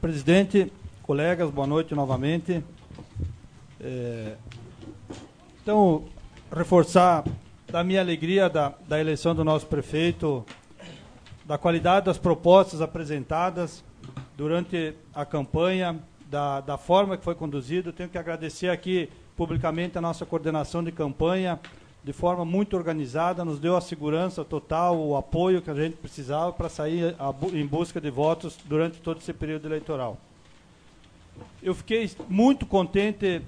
Presidente, colegas, boa noite novamente. Então, reforçar da minha alegria da eleição do nosso prefeito, da qualidade das propostas apresentadas durante a campanha, da forma que foi conduzido. Tenho que agradecer aqui publicamente a nossa coordenação de campanha, de forma muito organizada, nos deu a segurança total, o apoio que a gente precisava para sair em busca de votos durante todo esse período eleitoral. Eu fiquei muito contente,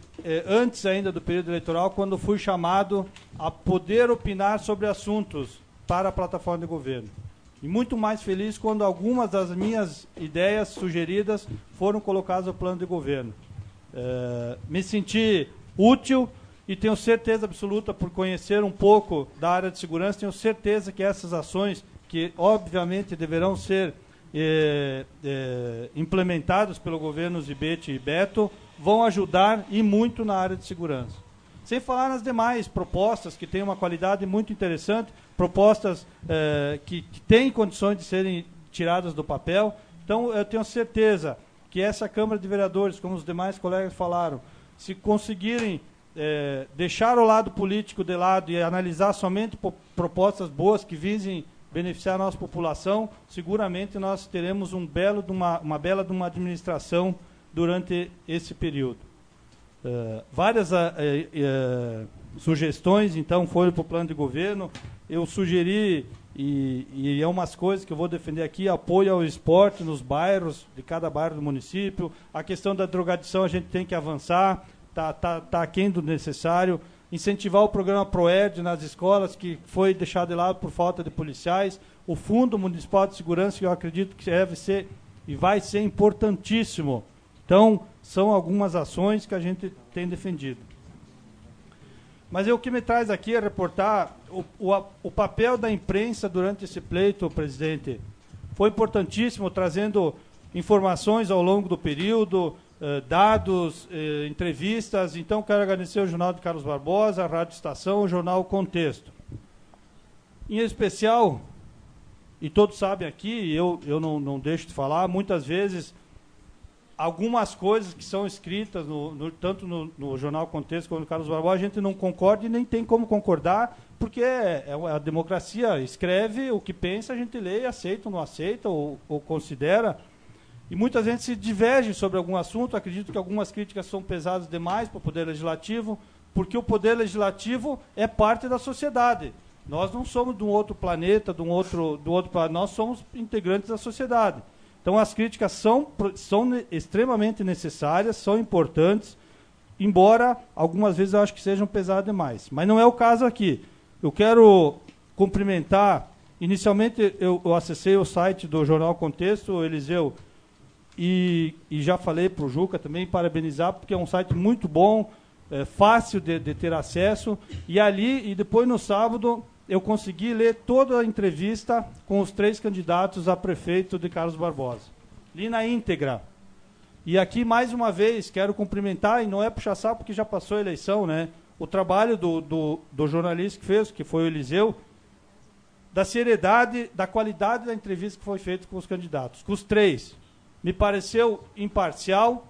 antes ainda do período eleitoral, quando fui chamado a poder opinar sobre assuntos para a plataforma de governo. E muito mais feliz quando algumas das minhas ideias sugeridas foram colocadas no plano de governo. Me senti útil e tenho certeza absoluta, por conhecer um pouco da área de segurança, tenho certeza que essas ações, que obviamente deverão ser implementadas pelo governo Zibete e Beto, vão ajudar e muito na área de segurança. Sem falar nas demais propostas, que têm uma qualidade muito interessante, propostas que têm condições de serem tiradas do papel. Então, eu tenho certeza que essa Câmara de Vereadores, como os demais colegas falaram, se conseguirem deixar o lado político de lado e analisar somente propostas boas que visem beneficiar a nossa população, seguramente nós teremos uma bela de uma administração durante esse período. Várias sugestões, então, foram para o plano de governo. Eu sugeri, e é umas coisas que eu vou defender aqui, apoio ao esporte nos bairros, de cada bairro do município. A questão da drogadição a gente tem que avançar, está aquém do necessário. Incentivar o programa ProERD nas escolas, que foi deixado de lado por falta de policiais. O Fundo Municipal de Segurança, que eu acredito que deve ser e vai ser importantíssimo. Então, são algumas ações que a gente tem defendido. Mas o que me traz aqui é reportar o papel da imprensa durante esse pleito, presidente. Foi importantíssimo, trazendo informações ao longo do período, dados, entrevistas. Então, quero agradecer ao Jornal de Carlos Barbosa, a Rádio Estação, o Jornal Contexto. Em especial, e todos sabem aqui, eu não deixo de falar, muitas vezes, algumas coisas que são escritas, tanto no Jornal Contexto como no Carlos Barbosa, a gente não concorda e nem tem como concordar, porque a democracia escreve o que pensa, a gente lê, aceita ou não aceita, ou considera. E muitas vezes se diverge sobre algum assunto. Acredito que algumas críticas são pesadas demais para o Poder Legislativo, porque o Poder Legislativo é parte da sociedade. Nós não somos de um outro planeta, do outro planeta, nós somos integrantes da sociedade. Então as críticas são extremamente necessárias, são importantes, embora algumas vezes eu acho que sejam pesadas demais. Mas não é o caso aqui. Eu quero cumprimentar, inicialmente eu acessei o site do Jornal Contexto, Eliseu, e já falei para o Juca também, parabenizar, porque é um site muito bom, fácil de ter acesso, e depois no sábado eu consegui ler toda a entrevista com os 3 candidatos a prefeito de Carlos Barbosa. Li na íntegra. E aqui, mais uma vez, quero cumprimentar, e não é puxar saco porque já passou a eleição, né? O trabalho do jornalista que fez, que foi o Eliseu, da seriedade, da qualidade da entrevista que foi feita com os candidatos, com os 3. Me pareceu imparcial,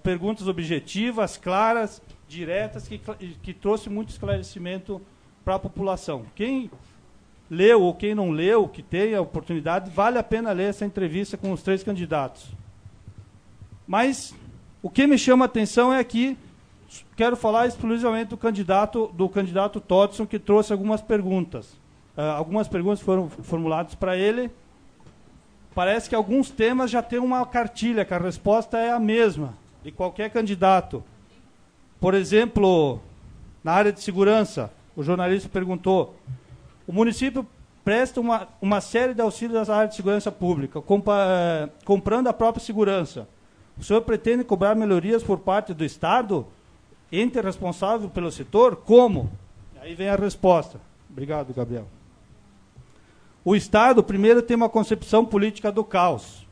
perguntas objetivas, claras, diretas, que trouxe muito esclarecimento para a população. Quem leu ou quem não leu, que tem a oportunidade, vale a pena ler essa entrevista com os 3 candidatos. Mas o que me chama a atenção é que quero falar exclusivamente do candidato Todson, que trouxe algumas perguntas. Algumas perguntas foram formuladas para ele. Parece que alguns temas já têm uma cartilha, que a resposta é a mesma de qualquer candidato. Por exemplo, na área de segurança, o jornalista perguntou: o município presta uma série de auxílios à área de segurança pública, comprando a própria segurança. O senhor pretende cobrar melhorias por parte do Estado, ente responsável pelo setor? Como? Aí vem a resposta. Obrigado, Gabriel. O Estado, primeiro, tem uma concepção política do caos.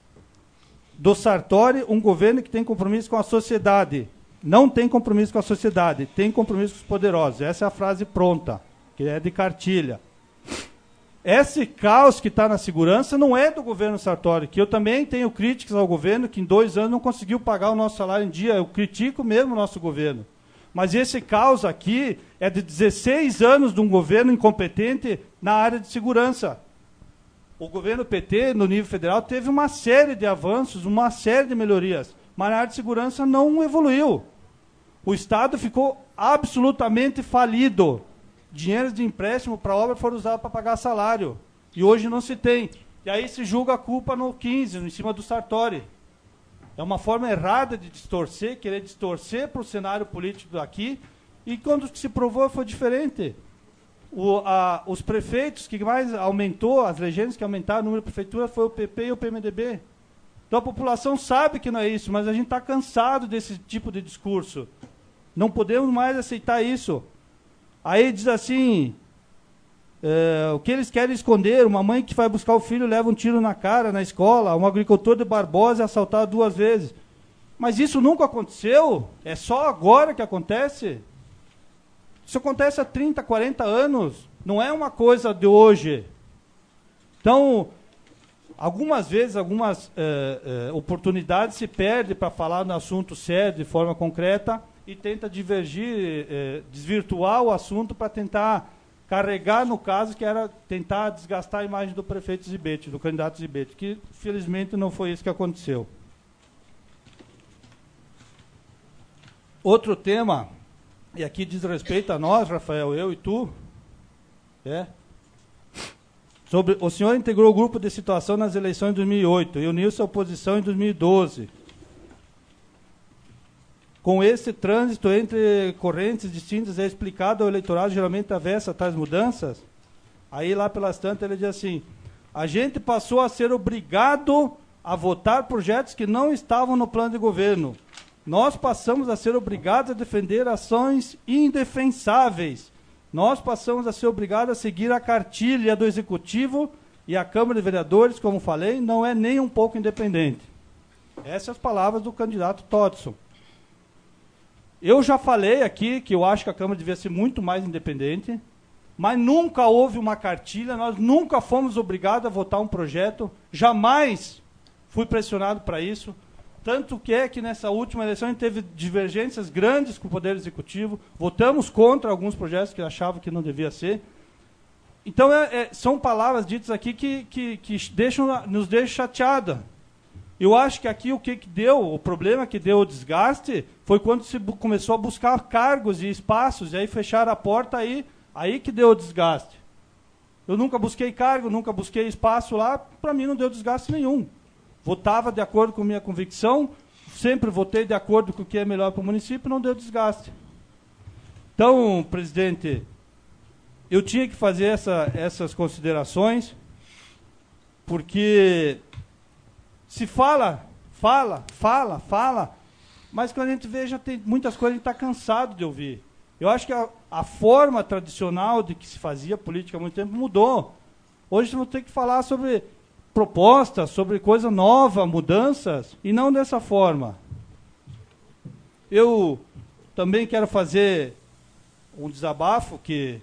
Do Sartori, um governo que tem compromisso com a sociedade. Não tem compromisso com a sociedade, tem compromisso com os poderosos. Essa é a frase pronta, que é de cartilha. esse caos que está na segurança não é do governo Sartori, que eu também tenho críticas ao governo, que em 2 anos não conseguiu pagar o nosso salário em dia. Eu critico mesmo o nosso governo. Mas esse caos aqui é de 16 anos de um governo incompetente na área de segurança. O governo PT, no nível federal, teve uma série de avanços, uma série de melhorias, mas na área de segurança não evoluiu. O Estado ficou absolutamente falido. Dinheiro de empréstimo para obra foram usados para pagar salário. E hoje não se tem. E aí se julga a culpa no 15, em cima do Sartori. É uma forma errada de distorcer, querer distorcer para o cenário político daqui. E quando se provou foi diferente. Os prefeitos que mais aumentou, as legendas que aumentaram o número de prefeituras foi o PP e o PMDB. Então a população sabe que não é isso, mas a gente está cansado desse tipo de discurso. Não podemos mais aceitar isso. Aí diz assim, o que eles querem esconder, uma mãe que vai buscar o filho leva um tiro na cara na escola, um agricultor de Barbosa é assaltado 2 vezes. Mas isso nunca aconteceu? É só agora que acontece? Isso acontece há 30, 40 anos, não é uma coisa de hoje. Então, algumas vezes, algumas oportunidades se perdem para falar no assunto sério, de forma concreta, e tenta divergir, desvirtuar o assunto para tentar carregar no caso que era tentar desgastar a imagem do prefeito Zibete, do candidato Zibete, que felizmente não foi isso que aconteceu. Outro tema, e aqui diz respeito a nós, Rafael, eu e tu, sobre o senhor integrou o grupo de situação nas eleições de 2008 e uniu-se à oposição em 2012. Com esse trânsito entre correntes distintas é explicado ao eleitorado geralmente avessa a tais mudanças? Aí lá pelas tantas ele diz assim, a gente passou a ser obrigado a votar projetos que não estavam no plano de governo. Nós passamos a ser obrigados a defender ações indefensáveis. Nós passamos a ser obrigados a seguir a cartilha do Executivo e a Câmara de Vereadores, como falei, não é nem um pouco independente. Essas são as palavras do candidato Todson. Eu já falei aqui que eu acho que a Câmara devia ser muito mais independente, mas nunca houve uma cartilha, nós nunca fomos obrigados a votar um projeto, jamais fui pressionado para isso, tanto que é que nessa última eleição a gente teve divergências grandes com o Poder Executivo, votamos contra alguns projetos que achavam que não devia ser. Então são palavras ditas aqui que nos deixam chateada. Eu acho que aqui o problema que deu o desgaste foi quando se começou a buscar cargos e espaços, e aí fecharam a porta, aí que deu o desgaste. Eu nunca busquei cargo, nunca busquei espaço lá, para mim não deu desgaste nenhum. Votava de acordo com minha convicção, sempre votei de acordo com o que é melhor para o município, não deu desgaste. Então, presidente, eu tinha que fazer essas considerações, porque se fala, mas quando a gente vê, já tem muitas coisas que a gente está cansado de ouvir. Eu acho que a forma tradicional de que se fazia política há muito tempo mudou. Hoje vamos ter que falar sobre propostas, sobre coisa nova, mudanças, e não dessa forma. Eu também quero fazer um desabafo que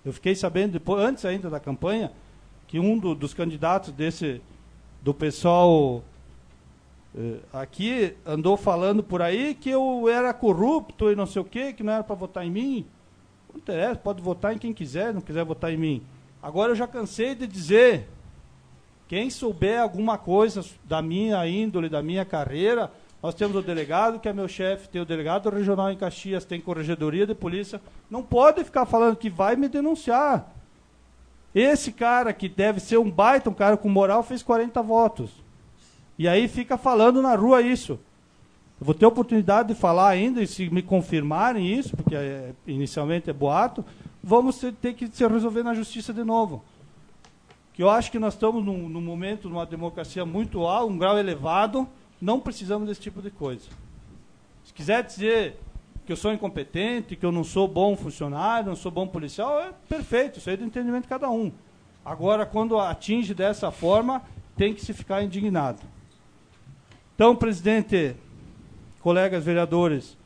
eu fiquei sabendo, depois, antes ainda da campanha, que um dos candidatos do pessoal aqui andou falando por aí que eu era corrupto e não sei o quê, que não era para votar em mim. Não interessa, pode votar em quem quiser, não quiser votar em mim. Agora eu já cansei de dizer, quem souber alguma coisa da minha índole, da minha carreira, nós temos o delegado, que é meu chefe, tem o delegado regional em Caxias, tem corregedoria de polícia, não pode ficar falando que vai me denunciar. Esse cara, que deve ser um baita, um cara com moral, fez 40 votos. E aí fica falando na rua isso. Eu vou ter a oportunidade de falar ainda, e se me confirmarem isso, porque inicialmente é boato, vamos ter que se resolver na justiça de novo. Que eu acho que nós estamos num momento, numa democracia muito alta, um grau elevado, não precisamos desse tipo de coisa. Se quiser dizer que eu sou incompetente, que eu não sou bom funcionário, não sou bom policial, é perfeito, isso aí é do entendimento de cada um. Agora, quando atinge dessa forma, tem que se ficar indignado. Então, presidente, colegas vereadores,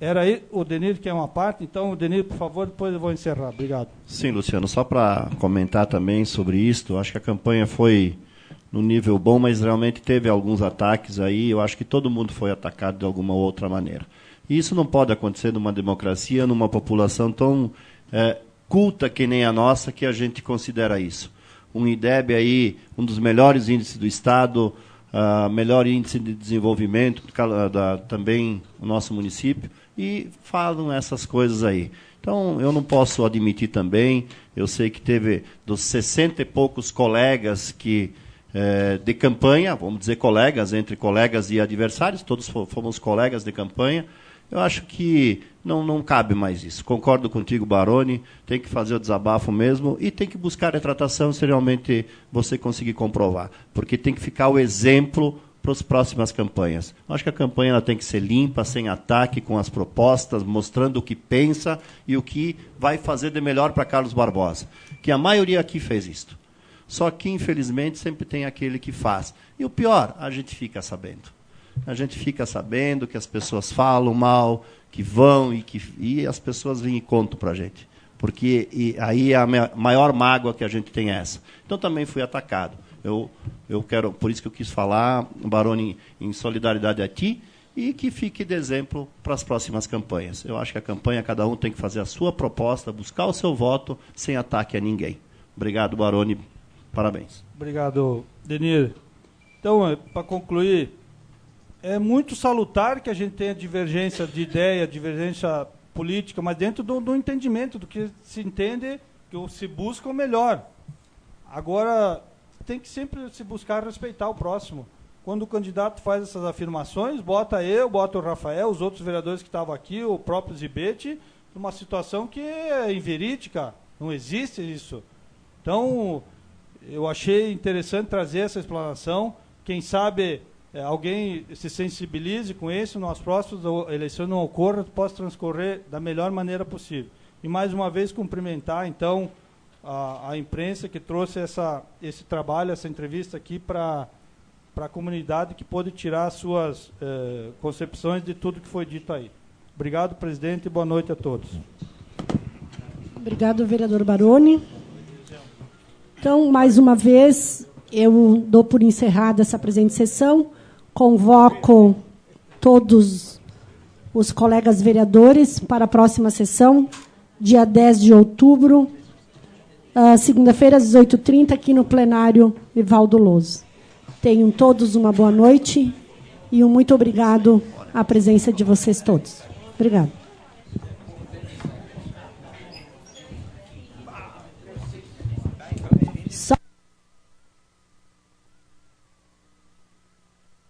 Era aí o Denir que é uma parte, então, o Denir, por favor, depois eu vou encerrar. Obrigado. Sim, Luciano, só para comentar também sobre isto, acho que a campanha foi no nível bom, mas realmente teve alguns ataques aí, eu acho que todo mundo foi atacado de alguma outra maneira. E isso não pode acontecer numa democracia, numa população tão culta que nem a nossa, que a gente considera isso. Um IDEB aí, um dos melhores índices do Estado, melhor índice de desenvolvimento, também o nosso município, e falam essas coisas aí. Então, eu não posso admitir também, eu sei que teve dos 60 e poucos colegas que de campanha, vamos dizer colegas, entre colegas e adversários, todos fomos colegas de campanha. Eu acho que não cabe mais isso. Concordo contigo, Baroni, tem que fazer o desabafo mesmo e tem que buscar retratação se realmente você conseguir comprovar, porque tem que ficar o exemplo para as próximas campanhas. Eu acho que a campanha ela tem que ser limpa, sem ataque, com as propostas, mostrando o que pensa e o que vai fazer de melhor para Carlos Barbosa, que a maioria aqui fez isto. Só que, infelizmente, sempre tem aquele que faz. E o pior, a gente fica sabendo. A gente fica sabendo que as pessoas falam mal, que vão e as pessoas vêm e contam para a gente. Porque aí a maior mágoa que a gente tem é essa. Então, também fui atacado. Eu quero, por isso que eu quis falar, Baroni, em solidariedade a ti, e que fique de exemplo para as próximas campanhas. Eu acho que a campanha, cada um tem que fazer a sua proposta, buscar o seu voto, sem ataque a ninguém. Obrigado, Baroni. Parabéns. Obrigado, Denir. Então, para concluir, é muito salutar que a gente tenha divergência de ideia, divergência política, mas dentro do entendimento, do que se entende, que se busca o melhor. Agora, tem que sempre se buscar respeitar o próximo. Quando o candidato faz essas afirmações, bota o Rafael, os outros vereadores que estavam aqui, o próprio Zibete, numa situação que é inverídica, não existe isso. Então, eu achei interessante trazer essa explanação. Quem sabe alguém se sensibilize com isso, nas próximas eleições não ocorra, possa transcorrer da melhor maneira possível. E, mais uma vez, cumprimentar, então, a imprensa que trouxe esse trabalho, essa entrevista aqui para a comunidade, que pôde tirar as suas concepções de tudo que foi dito aí. Obrigado, presidente, e boa noite a todos. Obrigado, vereador Baroni. Então, mais uma vez, eu dou por encerrada essa presente sessão, convoco todos os colegas vereadores para a próxima sessão, dia 10 de outubro, segunda-feira, às 18h30, aqui no plenário Vivaldo Loso. Tenham todos uma boa noite e um muito obrigado à presença de vocês todos. Obrigado.